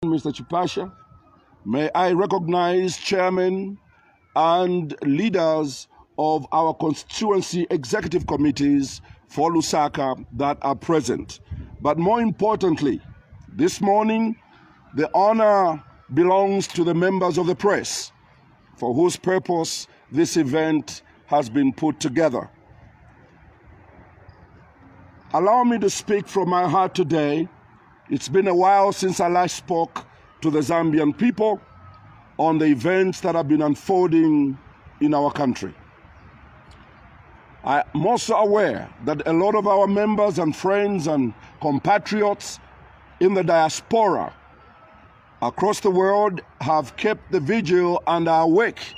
Mr. Chipasha, may I recognize chairmen and leaders of our constituency executive committees for Lusaka that are present. But more importantly, this morning, the honor belongs to the members of the press, for whose purpose this event has been put together. Allow me to speak from my heart today. It's been a while since I last spoke to the Zambian people on the events that have been unfolding in our country. I'm also aware that a lot of our members and friends and compatriots in the diaspora across the world have kept the vigil and are awake.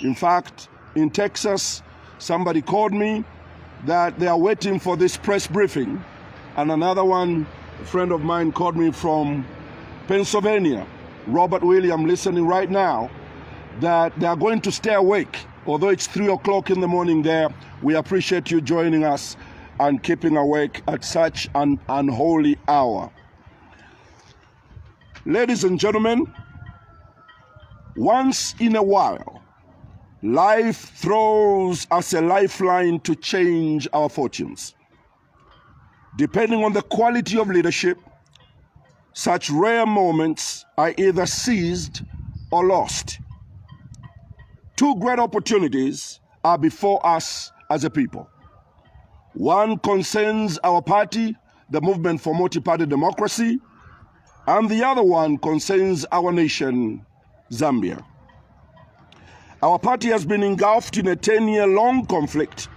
In fact, in Texas, somebody called me that they are waiting for this press briefing, and another one, a friend of mine, called me from Pennsylvania, Robert William, listening right now, that they are going to stay awake. Although it's 3 o'clock in the morning there, we appreciate you joining us and keeping awake at such an unholy hour. Ladies and gentlemen, once in a while, life throws us a lifeline to change our fortunes. Depending on the quality of leadership, such rare moments are either seized or lost. Two great opportunities are before us as a people. One concerns our party, the Movement for Multi-Party Democracy, and the other one concerns our nation, Zambia. Our party has been engulfed in a 10-year-long conflict,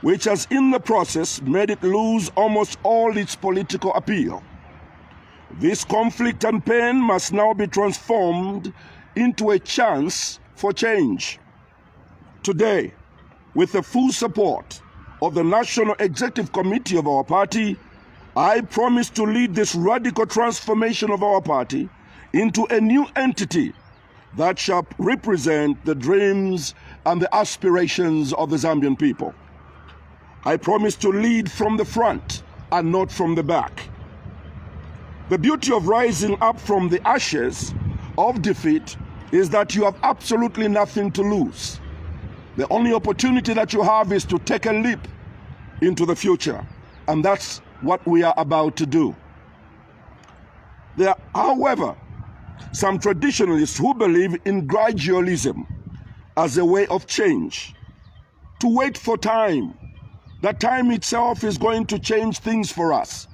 which has in the process made it lose almost all its political appeal. This conflict and pain must now be transformed into a chance for change. Today, with the full support of the National Executive Committee of our party, I promise to lead this radical transformation of our party into a new entity that shall represent the dreams and the aspirations of the Zambian people. I promise to lead from the front and not from the back. The beauty of rising up from the ashes of defeat is that you have absolutely nothing to lose. The only opportunity that you have is to take a leap into the future, and that's what we are about to do. There are, however, some traditionalists who believe in gradualism as a way of change, to wait for time, that time itself is going to change things for us,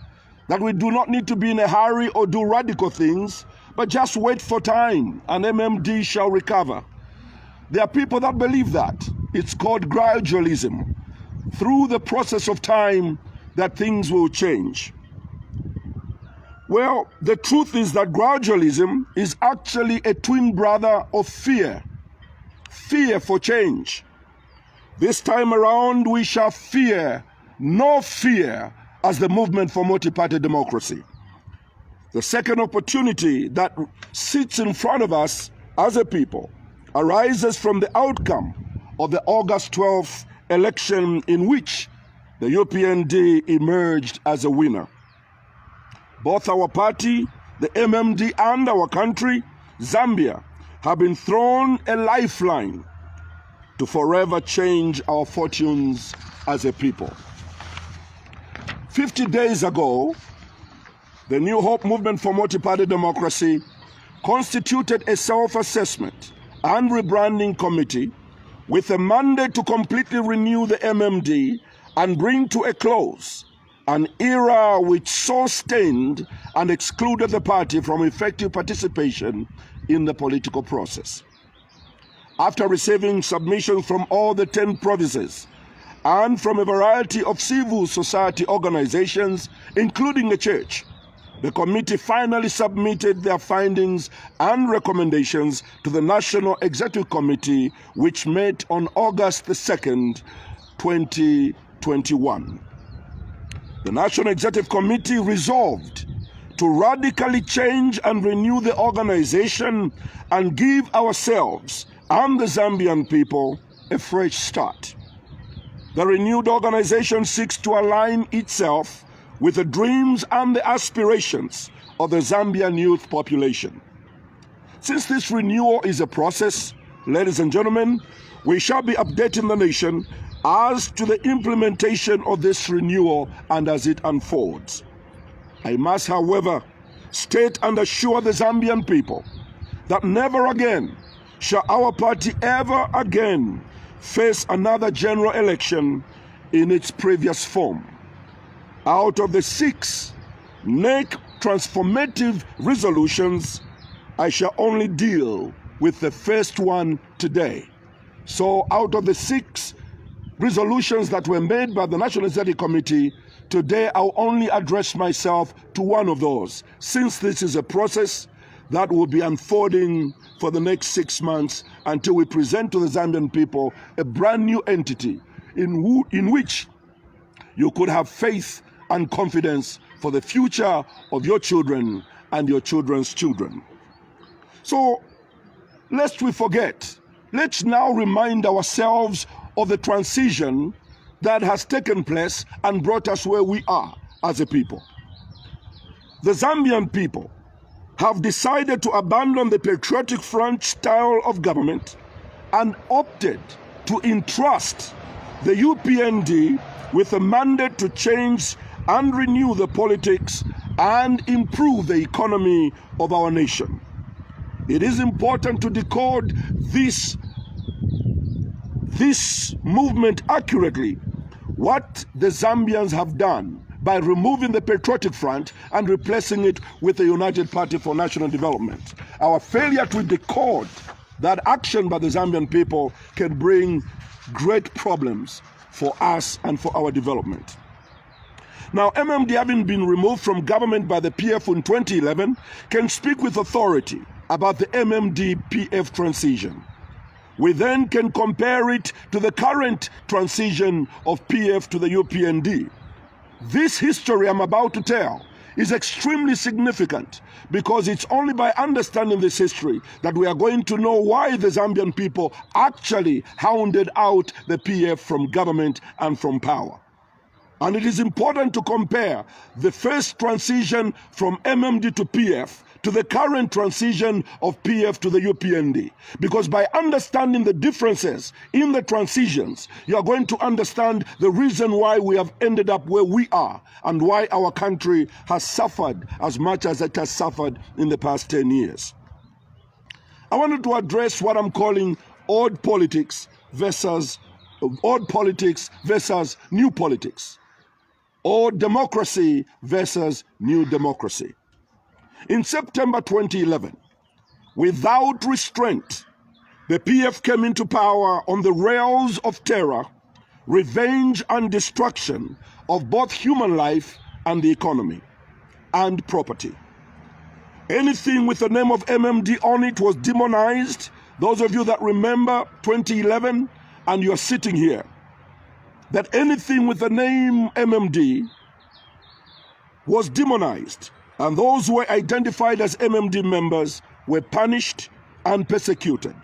that we do not need to be in a hurry or do radical things, but just wait for time and MMD shall recover. There are people that believe that. It's called gradualism. Through the process of time, that things will change. Well, the truth is that gradualism is actually a twin brother of fear. Fear for change. This time around, we shall fear no fear as the Movement for Multi-Party Democracy. The second opportunity that sits in front of us as a people arises from the outcome of the August 12th election, in which the UPND emerged as a winner. Both our party, the MMD, and our country, Zambia, have been thrown a lifeline to forever change our fortunes as a people. 50 days ago, the New Hope Movement for Multi-Party Democracy constituted a self-assessment and rebranding committee with a mandate to completely renew the MMD and bring to a close an era which so stained and excluded the party from effective participation in the political process. After receiving submissions from all the 10 provinces and from a variety of civil society organizations, including the church, the committee finally submitted their findings and recommendations to the National Executive Committee, which met on August 2nd, 2021. The National Executive Committee resolved to radically change and renew the organization and give ourselves and the Zambian people a fresh start. The renewed organization seeks to align itself with the dreams and the aspirations of the Zambian youth population. Since this renewal is a process, ladies and gentlemen, we shall be updating the nation as to the implementation of this renewal and as it unfolds. I must, however, state and assure the Zambian people that never again shall our party ever again face another general election in its previous form. Out of the 6 NEC transformative resolutions, I shall only deal with the first one today. So out of the 6 resolutions that were made by the National Executive Committee, today I'll only address myself to one of those, since this is a process that will be unfolding for the next 6 months until we present to the Zambian people a brand new entity in which you could have faith and confidence for the future of your children and your children's children. So, lest we forget, let's now remind ourselves of the transition that has taken place and brought us where we are as a people. The Zambian people have decided to abandon the patriotic front style of government and opted to entrust the UPND with a mandate to change and renew the politics and improve the economy of our nation. It is important to decode this movement accurately. What the Zambians have done by removing the Patriotic Front and replacing it with the United Party for National Development. Our failure to decode that action by the Zambian people can bring great problems for us and for our development. Now, MMD, having been removed from government by the PF in 2011, can speak with authority about the MMD-PF transition. We then can compare it to the current transition of PF to the UPND. This history I'm about to tell is extremely significant because it's only by understanding this history that we are going to know why the Zambian people actually hounded out the PF from government and from power. And it is important to compare the first transition from MMD to PF to the current transition of PF to the UPND. Because by understanding the differences in the transitions, you are going to understand the reason why we have ended up where we are and why our country has suffered as much as it has suffered in the past 10 years. I wanted to address what I'm calling old politics versus new politics. Old democracy versus new democracy. In September 2011, without restraint, the PF came into power on the rails of terror, revenge, and destruction of both human life and the economy and property. Anything with the name of MMD on it was demonized. Those of you that remember 2011 and you're sitting here, that anything with the name MMD was demonized, and those who were identified as MMD members were punished and persecuted.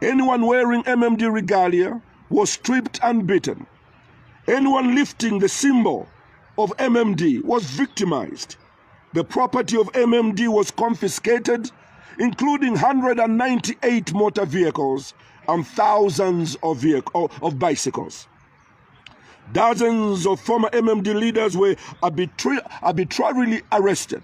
Anyone wearing MMD regalia was stripped and beaten. Anyone lifting the symbol of MMD was victimized. The property of MMD was confiscated, including 198 motor vehicles and thousands of bicycles. Dozens of former MMD leaders were arbitrarily arrested.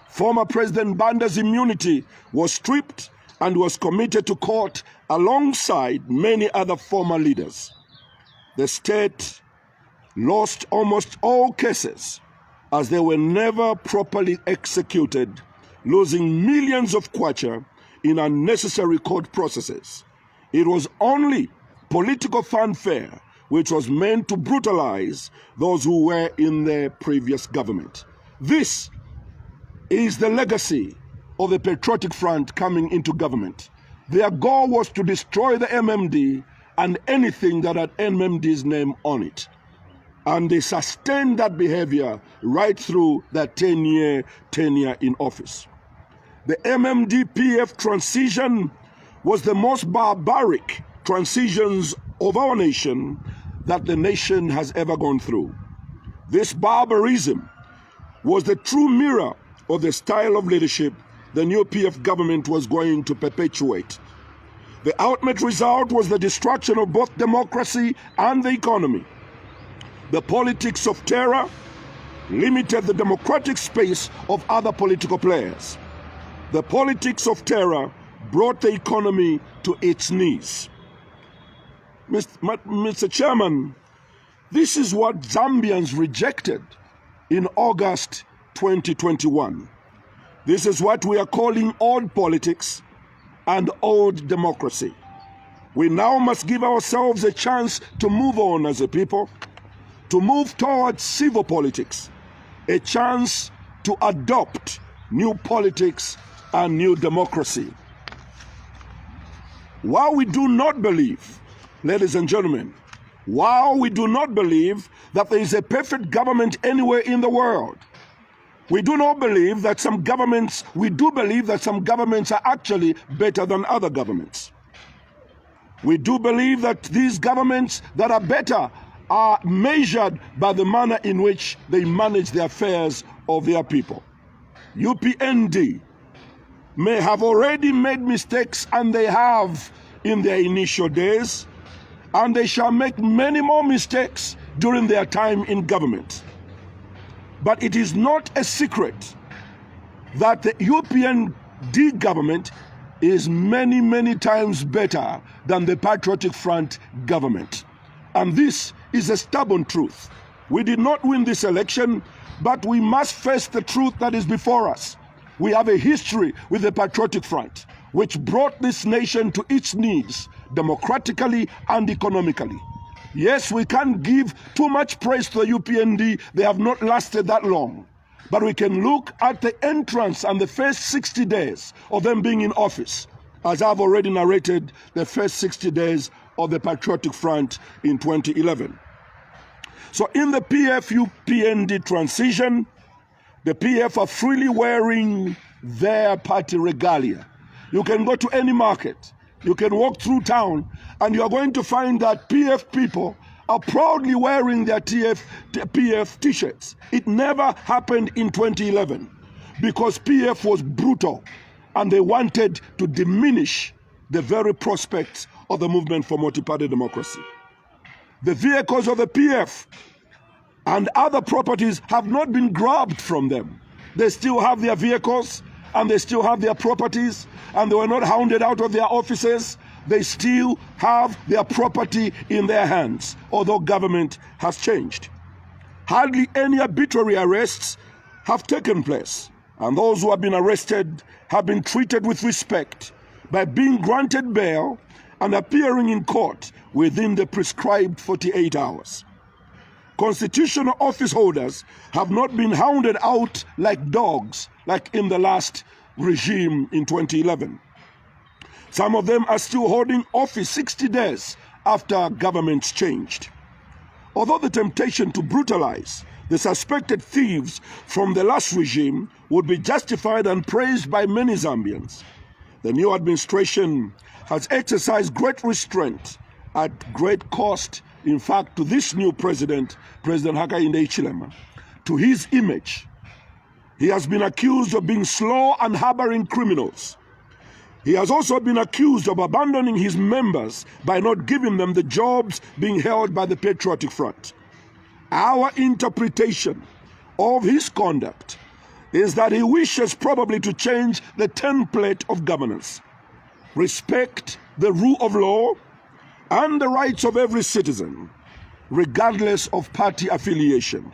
Former President Banda's immunity was stripped and was committed to court alongside many other former leaders. The state lost almost all cases as they were never properly executed, losing millions of kwacha in unnecessary court processes. It was only political fanfare which was meant to brutalize those who were in the previous government. This is the legacy of the Patriotic Front coming into government. Their goal was to destroy the MMD and anything that had MMD's name on it. And they sustained that behavior right through that 10-year tenure in office. The MMD-PF transition was the most barbaric transitions of our nation that the nation has ever gone through. This barbarism was the true mirror or the style of leadership the new PF government was going to perpetuate. The ultimate result was the destruction of both democracy and the economy. The politics of terror limited the democratic space of other political players. The politics of terror brought the economy to its knees. Mr. Chairman, this is what Zambians rejected in August 2021. This is what we are calling old politics and old democracy. We now must give ourselves a chance to move on as a people, to move towards civil politics, a chance to adopt new politics and new democracy. While we do not believe, ladies and gentlemen, while we do not believe that there is a perfect government anywhere in the world, we do believe that some governments are actually better than other governments. We do believe that these governments that are better are measured by the manner in which they manage the affairs of their people. UPND may have already made mistakes, and they have in their initial days, and they shall make many more mistakes during their time in government. But it is not a secret that the UPND government is many, many times better than the Patriotic Front government. And this is a stubborn truth. We did not win this election, but we must face the truth that is before us. We have a history with the Patriotic Front, which brought this nation to its knees, democratically and economically. Yes, we can't give too much praise to the UPND. They have not lasted that long. But we can look at the entrance and the first 60 days of them being in office, as I've already narrated the first 60 days of the Patriotic Front in 2011. So in the PF-UPND transition, the PF are freely wearing their party regalia. You can go to any market, you can walk through town, and you are going to find that PF people are proudly wearing their PF t-shirts. It never happened in 2011 because PF was brutal and they wanted to diminish the very prospects of the movement for multi-party democracy. The vehicles of the PF and other properties have not been grabbed from them. They still have their vehicles and they still have their properties, and they were not hounded out of their offices. They still have their property in their hands, although government has changed. Hardly any arbitrary arrests have taken place, and those who have been arrested have been treated with respect by being granted bail and appearing in court within the prescribed 48 hours. Constitutional office holders have not been hounded out like dogs, like in the last regime in 2011. Some of them are still holding office 60 days after governments changed. Although the temptation to brutalize the suspected thieves from the last regime would be justified and praised by many Zambians, the new administration has exercised great restraint at great cost, in fact, to this new President Hakainde Hichilema, to his image. He has been accused of being slow and harboring criminals. He has also been accused of abandoning his members by not giving them the jobs being held by the Patriotic Front. Our interpretation of his conduct is that he wishes probably to change the template of governance, respect the rule of law and the rights of every citizen, regardless of party affiliation.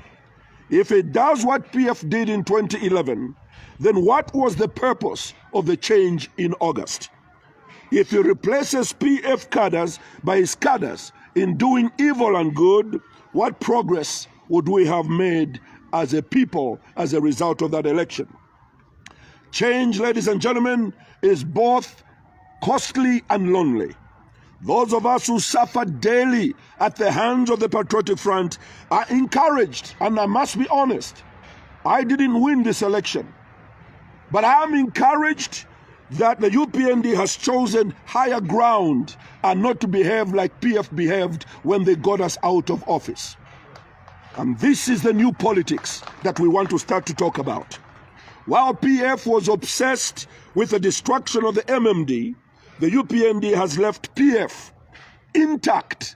If it does what PF did in 2011, then what was the purpose of the change in August? If he replaces PF cadres by his cadres in doing evil and good, what progress would we have made as a people as a result of that election? Change, ladies and gentlemen, is both costly and lonely. Those of us who suffer daily at the hands of the Patriotic Front are encouraged, and I must be honest, I didn't win this election, but I am encouraged that the UPND has chosen higher ground and not to behave like PF behaved when they got us out of office. And this is the new politics that we want to start to talk about. While PF was obsessed with the destruction of the MMD, the UPND has left PF intact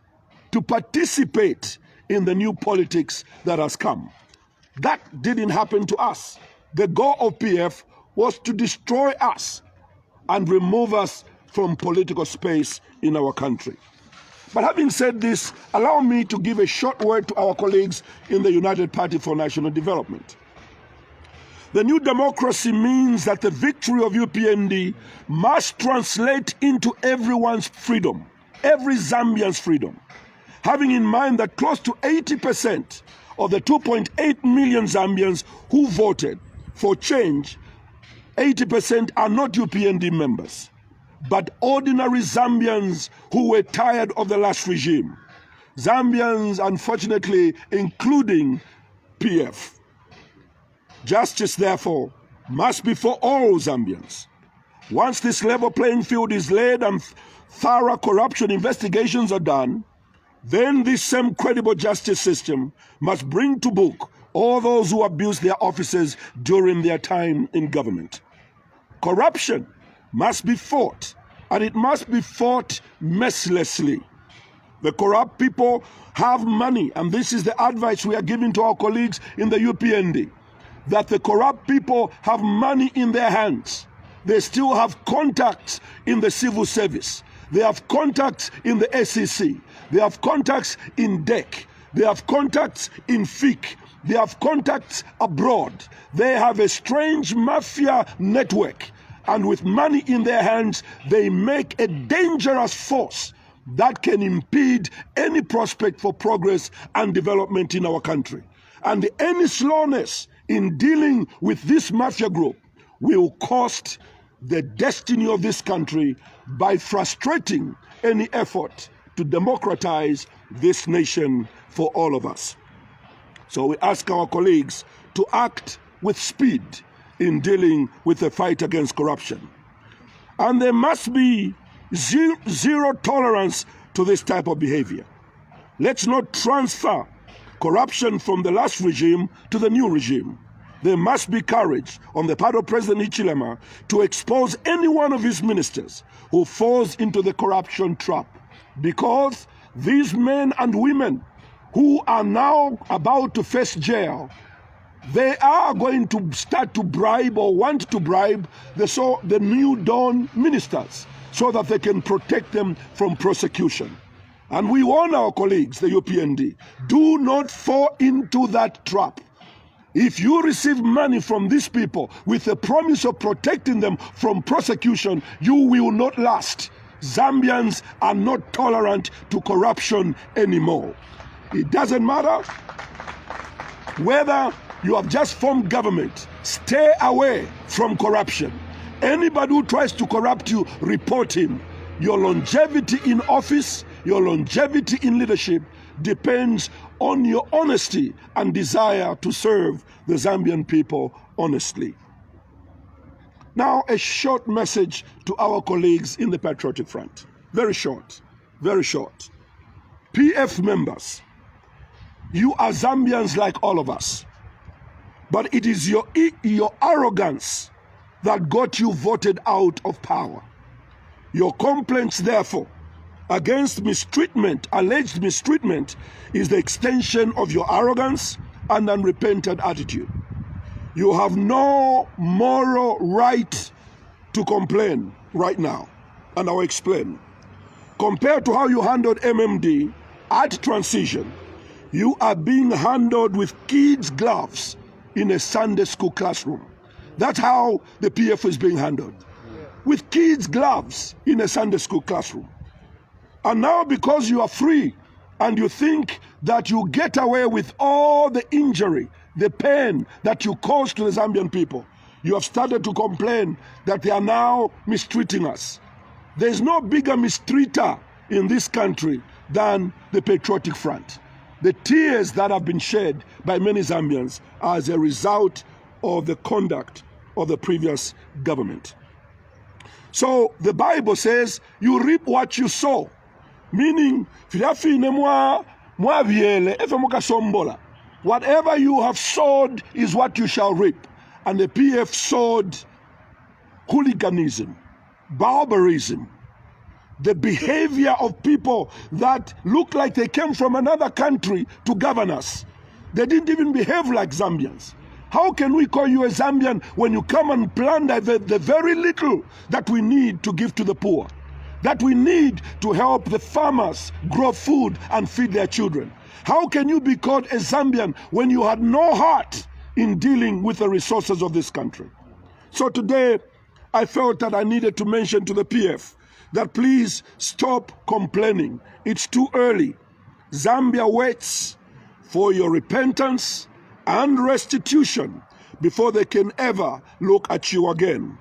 to participate in the new politics that has come. That didn't happen to us. The goal of PF was to destroy us and remove us from political space in our country. But having said this, allow me to give a short word to our colleagues in the United Party for National Development. The new democracy means that the victory of UPND must translate into everyone's freedom, every Zambian's freedom, having in mind that close to 80% of the 2.8 million Zambians who voted for change, 80% are not UPND members, but ordinary Zambians who were tired of the last regime. Zambians, unfortunately, including PF. Justice, therefore, must be for all Zambians. Once this level playing field is laid and thorough corruption investigations are done, then this same credible justice system must bring to book all those who abused their offices during their time in government. Corruption must be fought, and it must be fought mercilessly. The corrupt people have money, and this is the advice we are giving to our colleagues in the UPND, that the corrupt people have money in their hands. They still have contacts in the civil service. They have contacts in the SEC. They have contacts in DEC. They have contacts in FIC. They have contacts abroad. They have a strange mafia network. And with money in their hands, they make a dangerous force that can impede any prospect for progress and development in our country. And any slowness in dealing with this mafia group will cost the destiny of this country by frustrating any effort to democratize this nation for all of us. So we ask our colleagues to act with speed in dealing with the fight against corruption. And there must be zero tolerance to this type of behavior. Let's not transfer corruption from the last regime to the new regime. There must be courage on the part of President Hichilema to expose any one of his ministers who falls into the corruption trap, because these men and women who are now about to face jail, they are going to start to bribe or want to bribe the new dawn ministers so that they can protect them from prosecution. And we warn our colleagues, the UPND, do not fall into that trap. If you receive money from these people with the promise of protecting them from prosecution, you will not last. Zambians are not tolerant to corruption anymore. It doesn't matter whether you have just formed government. Stay away from corruption. Anybody who tries to corrupt you, report him. Your longevity in office, your longevity in leadership depends on your honesty and desire to serve the Zambian people honestly. Now, a short message to our colleagues in the Patriotic Front. Very short, very short. PF members, you are Zambians like all of us. But it is your arrogance that got you voted out of power. Your complaints, therefore, against mistreatment, alleged mistreatment, is the extension of your arrogance and unrepentant attitude. You have no moral right to complain right now, and I'll explain. Compared to how you handled MMD at transition, you are being handled with kids' gloves in a Sunday school classroom. That's how the PF is being handled. With kids' gloves in a Sunday school classroom. And now, because you are free and you think that you get away with all the injury, the pain that you caused to the Zambian people, you have started to complain that they are now mistreating us. There's no bigger mistreater in this country than the Patriotic Front. The tears that have been shed by many Zambians are as a result of the conduct of the previous government. So the Bible says you reap what you sow. Meaning, whatever you have sowed is what you shall reap. and the PF sowed hooliganism, barbarism, the behavior of people that look like they came from another country to govern us. They didn't even behave like Zambians. How can we call you a Zambian when you come and plunder the very little that we need to give to the poor, that we need to help the farmers grow food and feed their children? How can you be called a Zambian when you had no heart in dealing with the resources of this country? So today, I felt that I needed to mention to the PF that please stop complaining. It's too early. Zambia waits for your repentance and restitution before they can ever look at you again.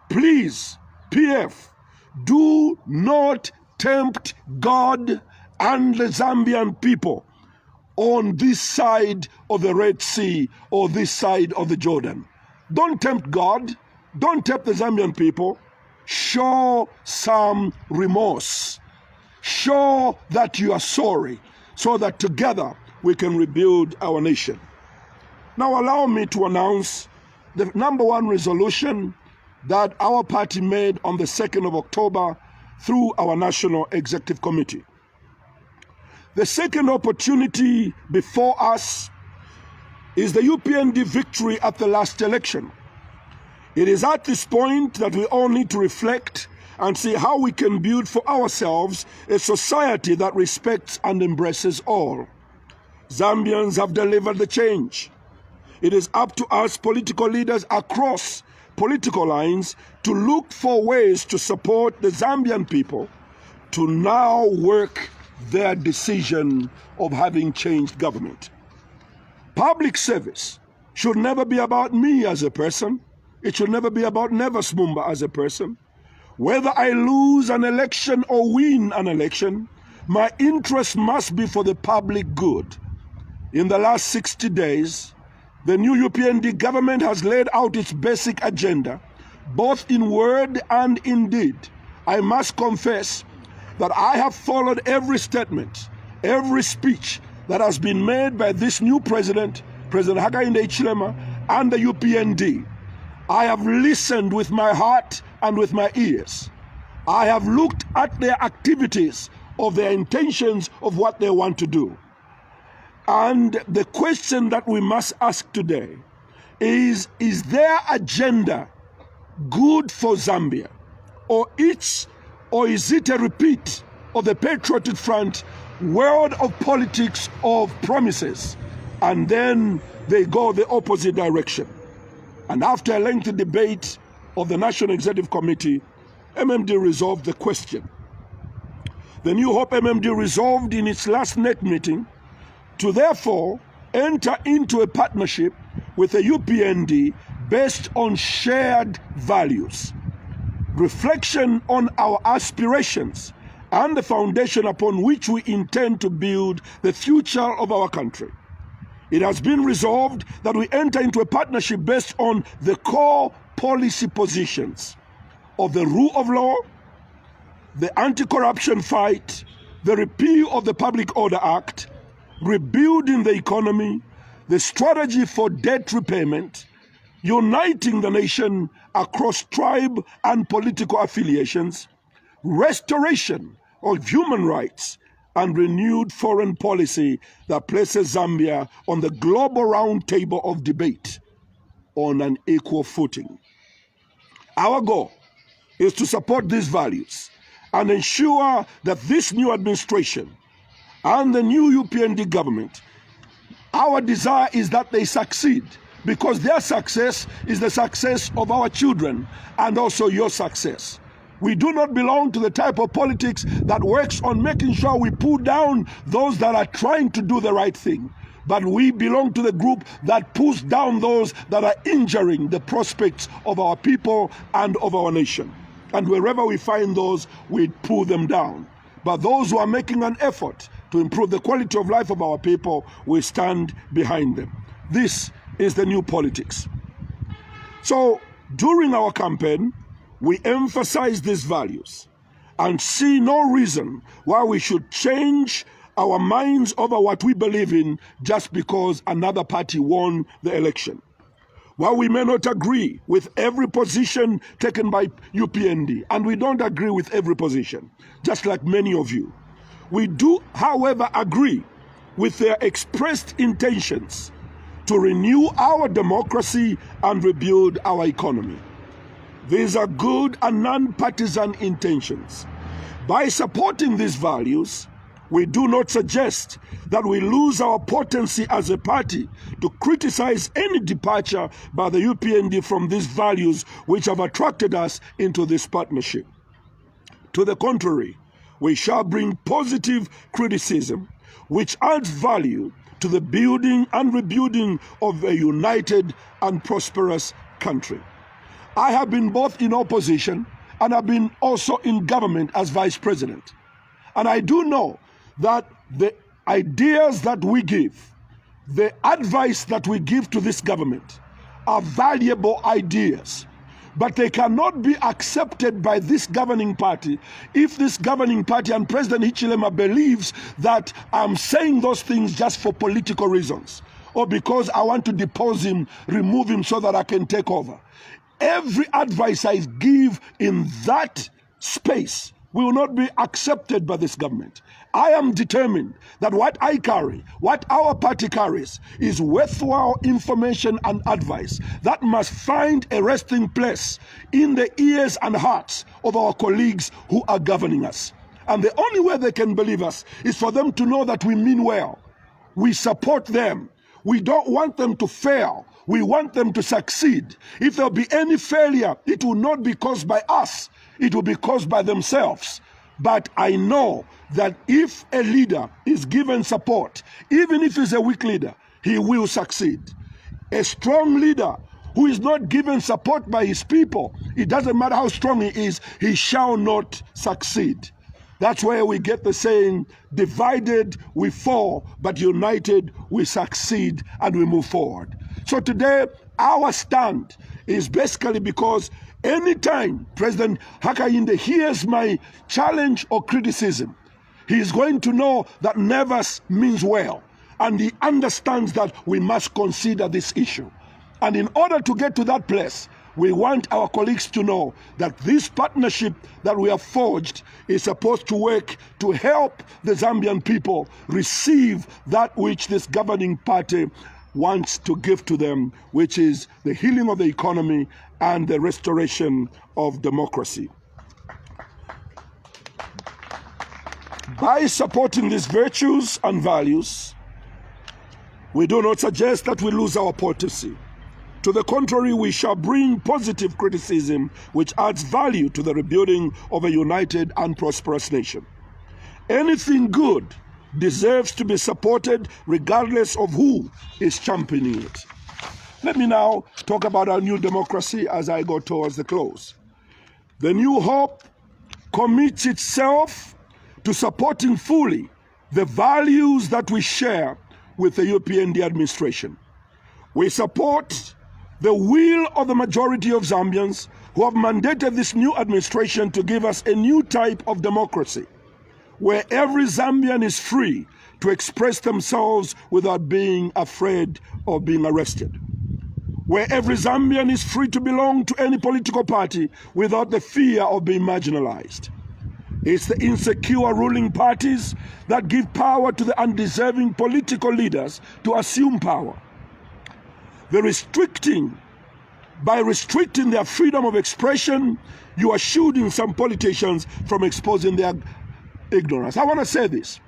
Please, PF, do not tempt God and the Zambian people on this side of the Red Sea or this side of the Jordan. Don't tempt God. Don't tempt the Zambian people. Show some remorse. Show that you are sorry so that together we can rebuild our nation. Now allow me to announce the number one resolution that our party made on the 2nd of October through our National Executive Committee. The second opportunity before us is the UPND victory at the last election. It is at this point that we all need to reflect and see how we can build for ourselves a society that respects and embraces all. Zambians have delivered the change. It is up to us political leaders across political lines to look for ways to support the Zambian people to now work their decision of having changed government. Public service should never be about me as a person. It should never be about Nevers Mumba as a person. Whether I lose an election or win an election, my interest must be for the public good. In the last 60 days, the new UPND government has laid out its basic agenda, both in word and in deed. I must confess that I have followed every statement, every speech that has been made by this new president, President Hakainde Hichilema, and the UPND. I have listened with my heart and with my ears. I have looked at their activities, of their intentions of what they want to do. And the question that we must ask today is their agenda good for Zambia? Or is it a repeat of the Patriotic Front world of politics of promises? And then they go the opposite direction. And after a lengthy debate of the National Executive Committee, MMD resolved the question. The New Hope MMD resolved in its last NEC meeting to therefore enter into a partnership with the UPND based on shared values, reflection on our aspirations, and the foundation upon which we intend to build the future of our country. It has been resolved that we enter into a partnership based on the core policy positions of the rule of law, the anti-corruption fight, the repeal of the Public Order Act, rebuilding the economy, the strategy for debt repayment, uniting the nation across tribe and political affiliations, restoration of human rights, and renewed foreign policy that places Zambia on the global round table of debate on an equal footing. Our goal is to support these values and ensure that this new administration and the new UPND government, our desire is that they succeed, because their success is the success of our children and also your success. We do not belong to the type of politics that works on making sure we pull down those that are trying to do the right thing. But we belong to the group that pulls down those that are injuring the prospects of our people and of our nation. And wherever we find those, we pull them down. But those who are making an effort to improve the quality of life of our people, we stand behind them. This is the new politics. So during our campaign, we emphasize these values and see no reason why we should change our minds over what we believe in just because another party won the election. While we may not agree with every position taken by UPND, and we don't agree with every position, just like many of you, we do, however, agree with their expressed intentions to renew our democracy and rebuild our economy. These are good and non-partisan intentions. By supporting these values, we do not suggest that we lose our potency as a party to criticize any departure by the UPND from these values which have attracted us into this partnership. To the contrary, we shall bring positive criticism which adds value to the building and rebuilding of a united and prosperous country. I have been both in opposition and I've been also in government as vice president. And I do know that the ideas that we give, the advice that we give to this government are valuable ideas, but they cannot be accepted by this governing party if this governing party and President Hichilema believes that I'm saying those things just for political reasons or because I want to depose him, remove him so that I can take over. Every advice I give in that space will not be accepted by this government. I am determined that what I carry, what our party carries, is worthwhile information and advice that must find a resting place in the ears and hearts of our colleagues who are governing us. And the only way they can believe us is for them to know that we mean well. We support them. We don't want them to fail. We want them to succeed. If there'll be any failure, it will not be caused by us. It will be caused by themselves. But I know that if a leader is given support, even if he's a weak leader, he will succeed. A strong leader who is not given support by his people, it doesn't matter how strong he is, he shall not succeed. That's where we get the saying, divided we fall, but united we succeed and we move forward. So today, our stand is basically because anytime President Hakainde hears my challenge or criticism, he is going to know that Nevers means well, and he understands that we must consider this issue. And in order to get to that place, we want our colleagues to know that this partnership that we have forged is supposed to work to help the Zambian people receive that which this governing party wants to give to them, which is the healing of the economy and the restoration of democracy. By supporting these virtues and values, we do not suggest that we lose our potency. To the contrary, we shall bring positive criticism which adds value to the rebuilding of a united and prosperous nation. Anything good deserves to be supported regardless of who is championing it. Let me now talk about our new democracy as I go towards the close. The New Hope commits itself to supporting fully the values that we share with the UPND administration. We support the will of the majority of Zambians who have mandated this new administration to give us a new type of democracy, where every Zambian is free to express themselves without being afraid of being arrested, where every Zambian is free to belong to any political party without the fear of being marginalized. It's the insecure ruling parties that give power to the undeserving political leaders to assume power. By restricting their freedom of expression, you are shielding some politicians from exposing their ignorance. I want to say this,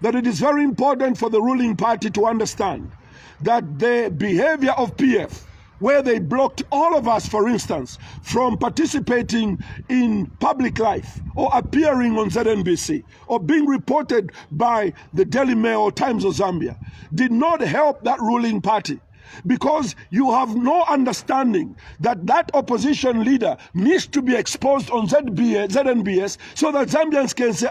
that it is very important for the ruling party to understand that the behavior of PF, where they blocked all of us, for instance, from participating in public life or appearing on ZNBC or being reported by the Daily Mail or Times of Zambia, did not help that ruling party. Because you have no understanding that that opposition leader needs to be exposed on ZNBS so that Zambians can say,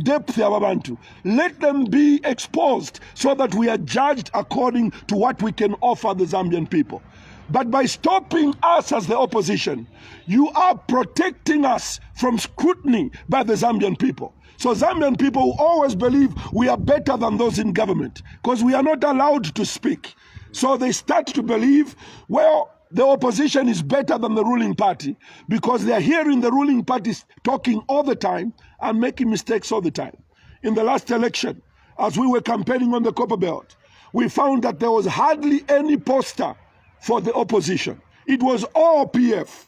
depth ya babantu. Let them be exposed so that we are judged according to what we can offer the Zambian people. But by stopping us as the opposition, you are protecting us from scrutiny by the Zambian people. So Zambian people always believe we are better than those in government because we are not allowed to speak. So they start to believe, well, the opposition is better than the ruling party because they are hearing the ruling party talking all the time and making mistakes all the time. In the last election, as we were campaigning on the Copper Belt, we found that there was hardly any poster for the opposition. It was all PF.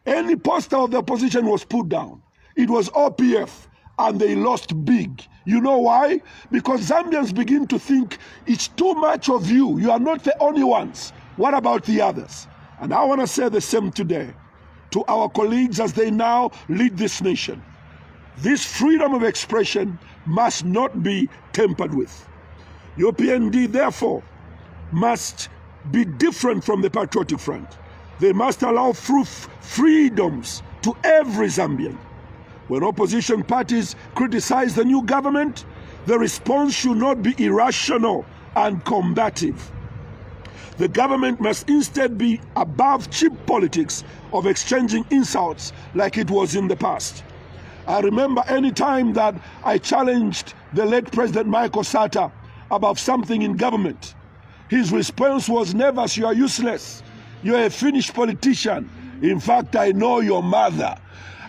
Any poster of the opposition was put down. It was all PF, and they lost big. You know why? Because Zambians begin to think it's too much of you. You are not the only ones. What about the others? And I want to say the same today to our colleagues as they now lead this nation. This freedom of expression must not be tampered with. UPND, therefore, must be different from the Patriotic Front. They must allow freedoms to every Zambian. When opposition parties criticize the new government, the response should not be irrational and combative. The government must instead be above cheap politics of exchanging insults like it was in the past. I remember any time that I challenged the late President Michael Sata about something in government, his response was, "Nevers, you are useless. You're a finished politician. In fact, I know your mother."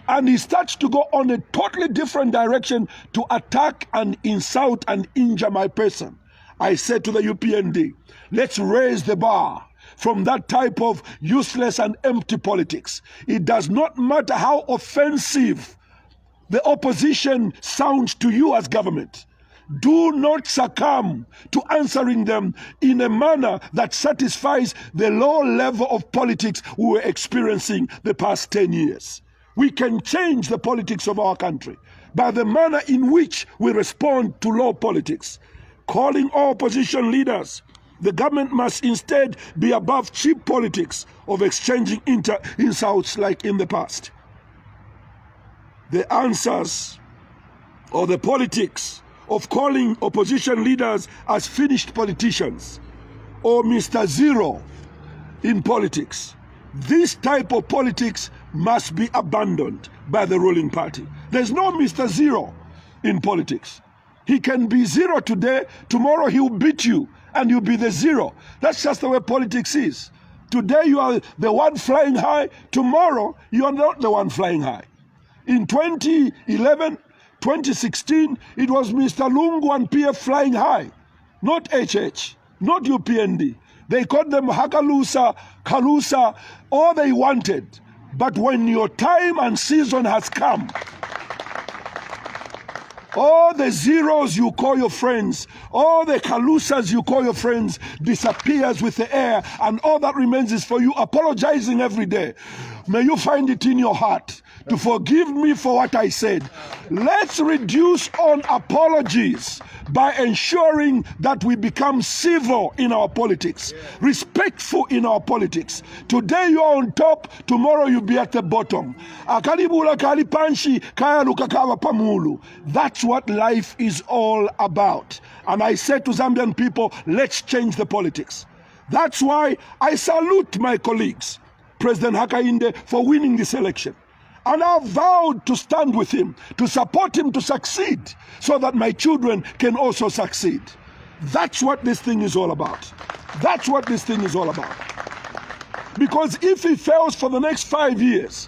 And he starts to go on a totally different direction to attack and insult and injure my person. I said to the UPND, let's raise the bar from that type of useless and empty politics. It does not matter how offensive the opposition sounds to you as government. Do not succumb to answering them in a manner that satisfies the low level of politics we were experiencing the past 10 years. We can change the politics of our country by the manner in which we respond to low politics. Calling all opposition leaders, the government must instead be above cheap politics of exchanging insults like in the past. The answers or the politics of calling opposition leaders as finished politicians or Mr. Zero in politics. This type of politics must be abandoned by the ruling party. There's no Mr. Zero in politics. He can be zero today, tomorrow he will beat you and you'll be the zero. That's just the way politics is. Today you are the one flying high, tomorrow you are not the one flying high. In 2011, 2016, it was Mr. Lungu and PF flying high, not HH, not UPND. They called them Hakalusa, Kalusa, all they wanted. But when your time and season has come, all the zeros you call your friends, all the Kalusas you call your friends disappears with the air, and all that remains is for you apologizing every day. May you find it in your heart to forgive me for what I said. Let's reduce on apologies by ensuring that we become civil in our politics, respectful in our politics. Today you are on top, tomorrow you'll be at the bottom. That's what life is all about. And I said to Zambian people, let's change the politics. That's why I salute my colleagues, President Hakainde, for winning this election. And I vowed to stand with him, to support him to succeed, so that my children can also succeed. That's what this thing is all about. That's what this thing is all about. Because if he fails for the next 5 years,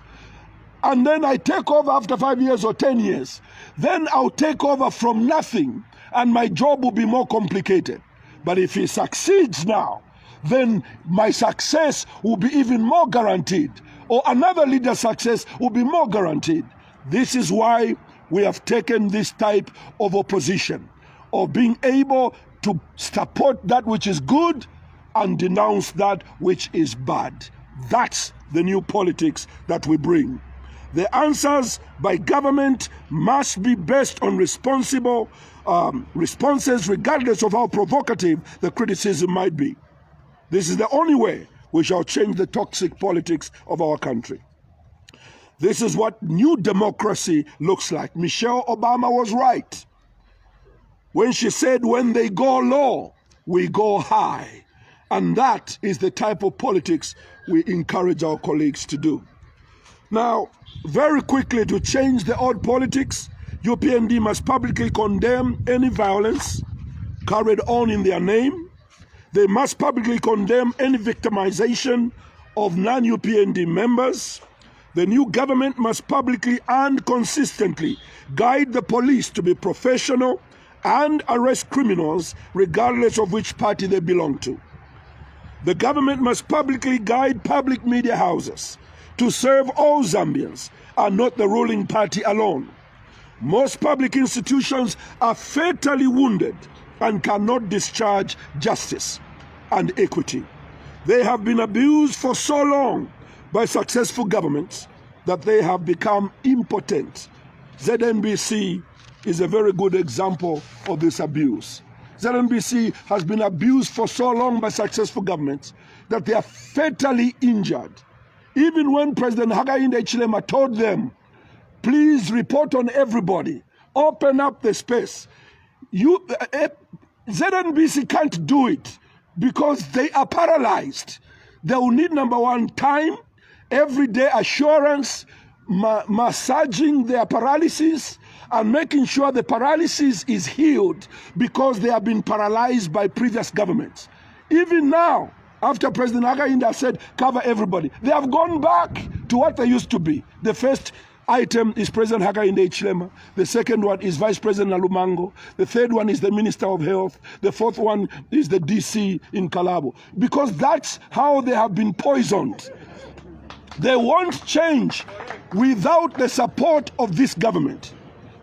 and then I take over after 5 years or 10 years, then I'll take over from nothing, and my job will be more complicated. But if he succeeds now, then my success will be even more guaranteed, or another leader's success will be more guaranteed. This is why we have taken this type of opposition, of being able to support that which is good and denounce that which is bad. That's the new politics that we bring. The answers by government must be based on responsible responses, regardless of how provocative the criticism might be. This is the only way we shall change the toxic politics of our country. This is what new democracy looks like. Michelle Obama was right when she said, when they go low, we go high. And that is the type of politics we encourage our colleagues to do. Now, very quickly, to change the old politics, UPND must publicly condemn any violence carried on in their name. They must publicly condemn any victimization of non-UPND members. The new government must publicly and consistently guide the police to be professional and arrest criminals regardless of which party they belong to. The government must publicly guide public media houses to serve all Zambians and not the ruling party alone. Most public institutions are fatally wounded and cannot discharge justice and equity. They have been abused for so long by successful governments that they have become impotent. ZNBC is a very good example of this abuse. ZNBC has been abused for so long by successful governments that they are fatally injured. Even when President Hakainde Hichilema told them, please report on everybody, open up the space, ZNBC can't do it because they are paralyzed. They will need, number one, time, everyday assurance, massaging their paralysis, and making sure the paralysis is healed because they have been paralyzed by previous governments. Even now, after President Hakainde said, cover everybody, they have gone back to what they used to be. The first item is President Hakainde Hichilema. The second one is Vice President Nalumango. The third one is the Minister of Health. The fourth one is the DC in Kalabo. Because that's how they have been poisoned. They won't change without the support of this government.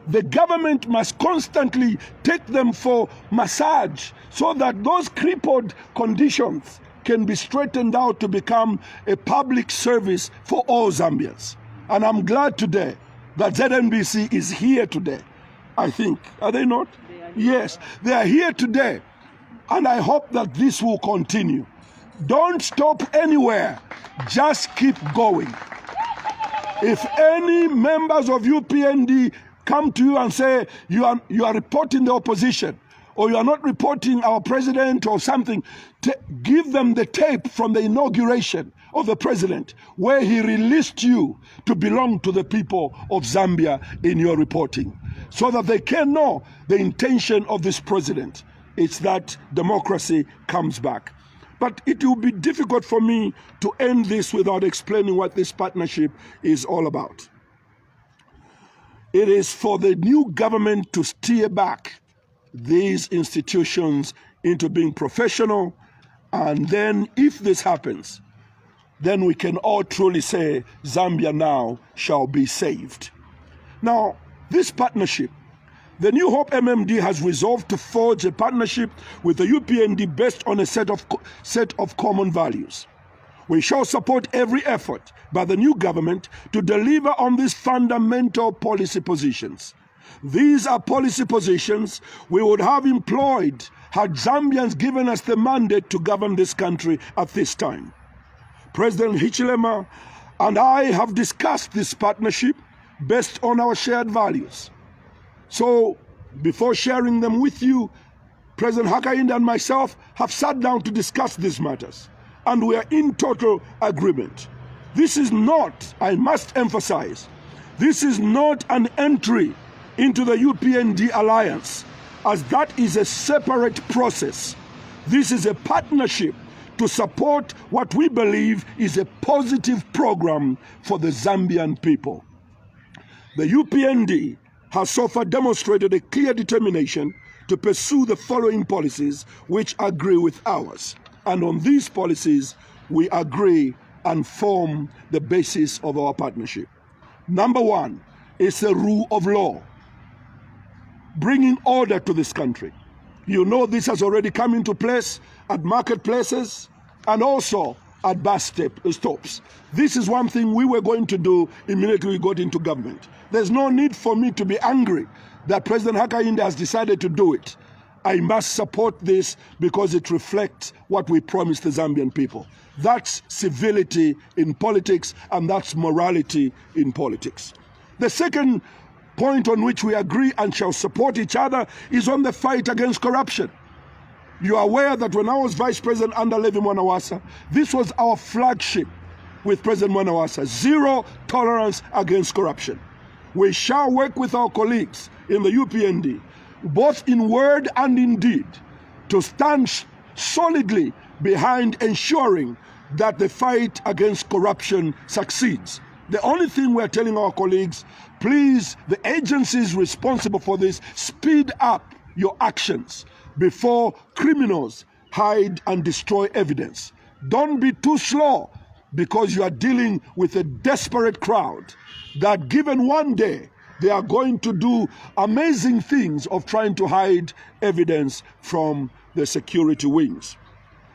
The government must constantly take them for massage so that those crippled conditions can be straightened out to become a public service for all Zambians. And I'm glad today that ZNBC is here today. I think, are they not? Yes, they are here today. And I hope that this will continue. Don't stop anywhere. Just keep going. If any members of UPND come to you and say you are reporting the opposition, or you are not reporting our president or something, give them the tape from the inauguration of the president where he released you to belong to the people of Zambia in your reporting, so that they can know the intention of this president. It's that democracy comes back. But it will be difficult for me to end this without explaining what this partnership is all about. It is for the new government to steer back these institutions into being professional, and then if this happens, then we can all truly say Zambia now shall be saved. Now, this partnership, the New Hope MMD has resolved to forge a partnership with the UPND based on a set of common values. We shall support every effort by the new government to deliver on these fundamental policy positions. These are policy positions we would have employed had Zambians given us the mandate to govern this country at this time. President Hichilema and I have discussed this partnership based on our shared values. So, before sharing them with you, President Hakainde and myself have sat down to discuss these matters, and we are in total agreement. This is not, I must emphasize, this is not an entry into the UPND alliance, as that is a separate process. This is a partnership to support what we believe is a positive program for the Zambian people. The UPND has so far demonstrated a clear determination to pursue the following policies which agree with ours. And on these policies, we agree and form the basis of our partnership. Number one is the rule of law, bringing order to this country. You know this has already come into place at marketplaces and also at bus stops. This is one thing we were going to do immediately we got into government. There's no need for me to be angry that President Hakainde has decided to do it. I must support this because it reflects what we promised the Zambian people. That's civility in politics, and that's morality in politics. The second point on which we agree and shall support each other is on the fight against corruption. You are aware that when I was Vice President under Levi Mwanawasa, this was our flagship with President Mwanawasa: zero tolerance against corruption. We shall work with our colleagues in the UPND, both in word and in deed, to stand solidly behind ensuring that the fight against corruption succeeds. The only thing we're telling our colleagues, please, the agencies responsible for this, speed up your actions before criminals hide and destroy evidence. Don't be too slow, because you are dealing with a desperate crowd that, given one day, they are going to do amazing things of trying to hide evidence from the security wings.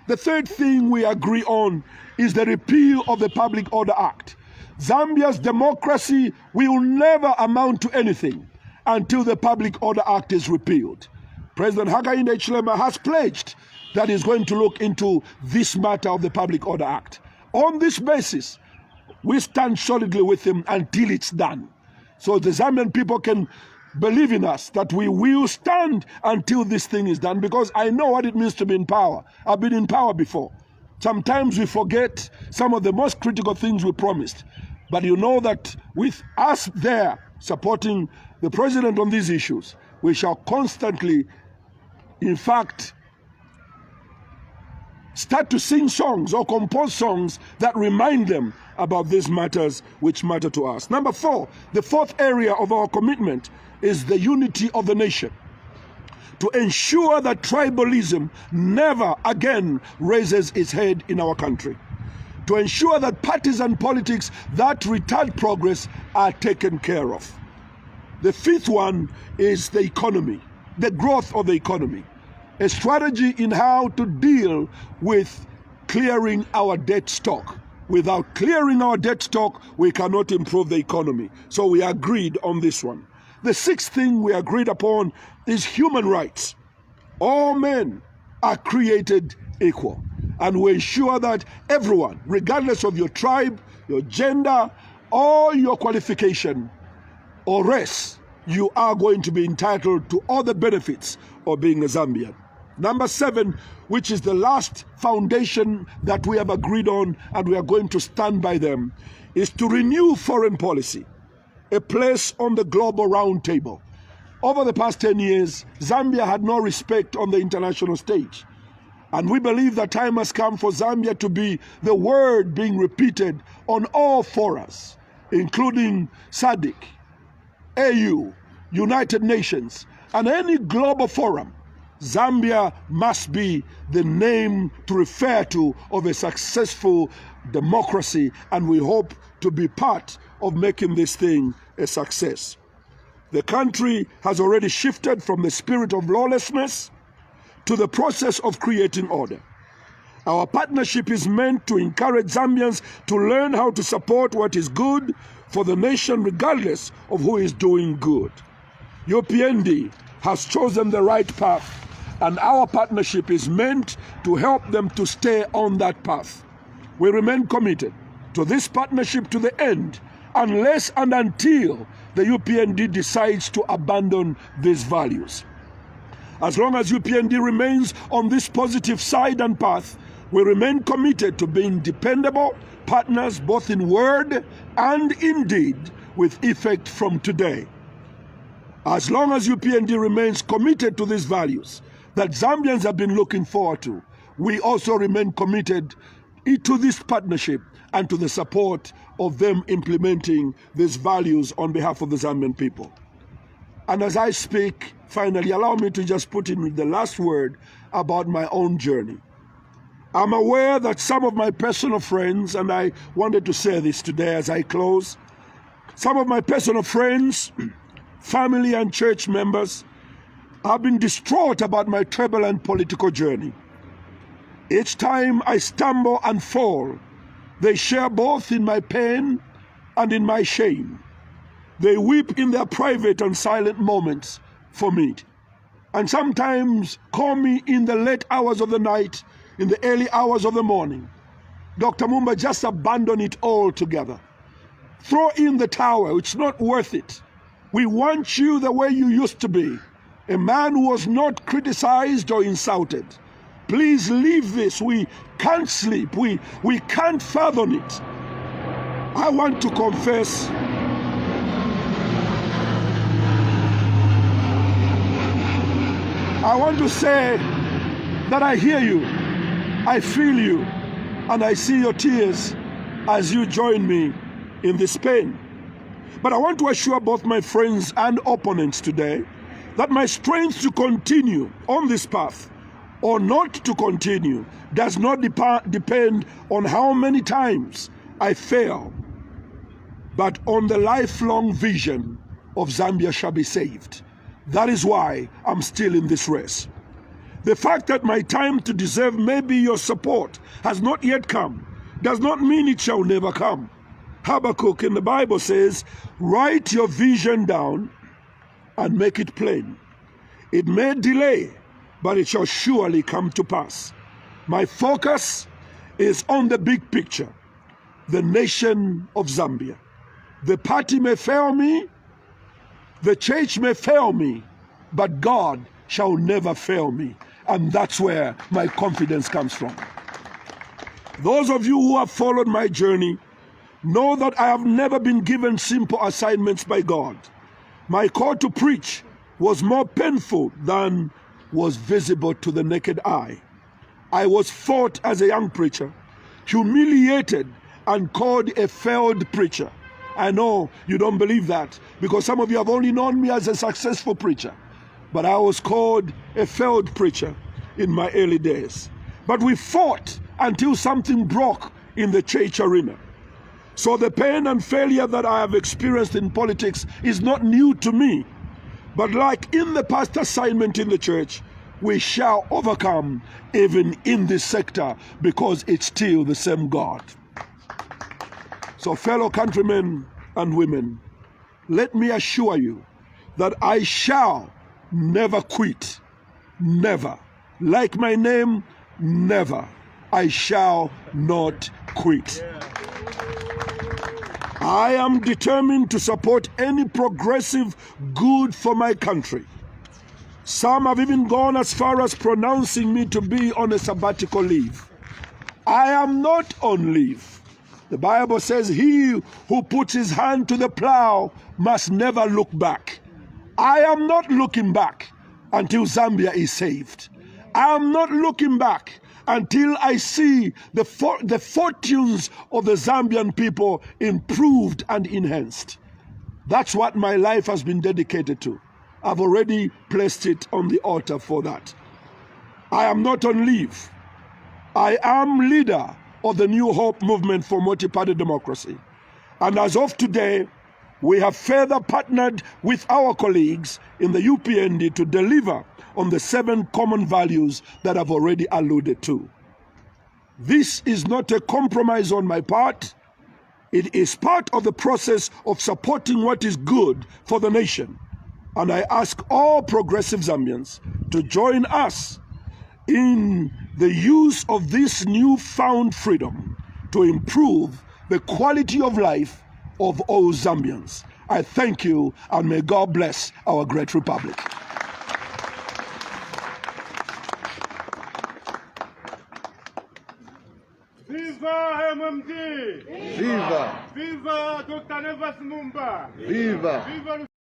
The third thing we agree on is the repeal of the Public Order Act. Zambia's democracy will never amount to anything until the Public Order Act is repealed. President Hakainde Hichilema has pledged that he's going to look into this matter of the Public Order Act. On this basis, we stand solidly with him until it's done. So the Zambian people can believe in us that we will stand until this thing is done, because I know what it means to be in power. I've been in power before. Sometimes we forget some of the most critical things we promised. But you know that with us there supporting the president on these issues, we shall constantly, in fact, start to sing songs or compose songs that remind them about these matters which matter to us. Number four, the fourth area of our commitment is the unity of the nation, to ensure that tribalism never again raises its head in our country, to ensure that partisan politics that retard progress are taken care of. The fifth one is the economy, the growth of the economy, a strategy in how to deal with clearing our debt stock. Without clearing our debt stock, we cannot improve the economy. So we agreed on this one. The sixth thing we agreed upon is human rights. All men are created equal, and we ensure that everyone, regardless of your tribe, your gender, or your qualification or race, you are going to be entitled to all the benefits of being a Zambian. Number seven, which is the last foundation that we have agreed on, and we are going to stand by them, is to renew foreign policy, a place on the global round table. Over the past 10 years, Zambia had no respect on the international stage. And we believe that time has come for Zambia to be the word being repeated on all forums, including SADC, AU, United Nations, and any global forum. Zambia must be the name to refer to of a successful democracy, and we hope to be part of making this thing a success. The country has already shifted from the spirit of lawlessness to the process of creating order. Our partnership is meant to encourage Zambians to learn how to support what is good for the nation, regardless of who is doing good. UPND has chosen the right path, and our partnership is meant to help them to stay on that path. We remain committed to this partnership to the end, unless and until the UPND decides to abandon these values. As long as UPND remains on this positive side and path, we remain committed to being dependable partners, both in word and in deed, with effect from today. As long as UPND remains committed to these values that Zambians have been looking forward to, we also remain committed to this partnership and to the support of them implementing these values on behalf of the Zambian people. And as I speak, finally, allow me to just put in the last word about my own journey. I'm aware that some of my personal friends, and I wanted to say this today as I close, some of my personal friends, family and church members have been distraught about my turbulent political journey. Each time I stumble and fall, they share both in my pain and in my shame. They weep in their private and silent moments for me, and sometimes call me in the late hours of the night, in the early hours of the morning. Dr. Mumba, just abandon it all together. Throw in the towel, it's not worth it. We want you the way you used to be, a man who was not criticized or insulted, Please leave this. We can't sleep. We can't fathom it. I want to confess I want to say that I hear you, I feel you, and I see your tears as you join me in this pain. But I want to assure both my friends and opponents today that my strength to continue on this path or not to continue does not depend on how many times I fail, but on the lifelong vision of Zambia shall be saved. That is why I'm still in this race. The fact that my time to deserve maybe your support has not yet come does not mean it shall never come. Habakkuk in the Bible says, write your vision down and make it plain. It may delay, but it shall surely come to pass. My focus is on the big picture, the nation of Zambia. The party may fail me, the church may fail me, but God shall never fail me. And that's where my confidence comes from. Those of you who have followed my journey know that I have never been given simple assignments by God. My call to preach was more painful than was visible to the naked eye. I was fought as a young preacher, humiliated and called a failed preacher. I know you don't believe that because some of you have only known me as a successful preacher. But I was called a failed preacher in my early days. But we fought until something broke in the church arena. So the pain and failure that I have experienced in politics is not new to me. But like in the past assignment in the church, we shall overcome even in this sector because it's still the same God. So fellow countrymen and women, let me assure you that I shall never quit. Never. Like my name, never. I shall not quit. I am determined to support any progressive good for my country. Some have even gone as far as pronouncing me to be on a sabbatical leave. I am not on leave. The Bible says he who puts his hand to the plow must never look back. I am not looking back until Zambia is saved. I am not looking back until I see the fortunes of the Zambian people improved and enhanced. That's what my life has been dedicated to. I've already placed it on the altar for that. I am not on leave. I am leader of the New Hope movement for multi-party democracy. And as of today, we have further partnered with our colleagues in the UPND to deliver on the 7 common values that I've already alluded to. This is not a compromise on my part. It is part of the process of supporting what is good for the nation. And I ask all progressive Zambians to join us in the use of this newfound freedom to improve the quality of life of all Zambians. I thank you, and may God bless our great republic. Viva MMD! Viva! Viva Dr Nevers Mumba! Viva! Viva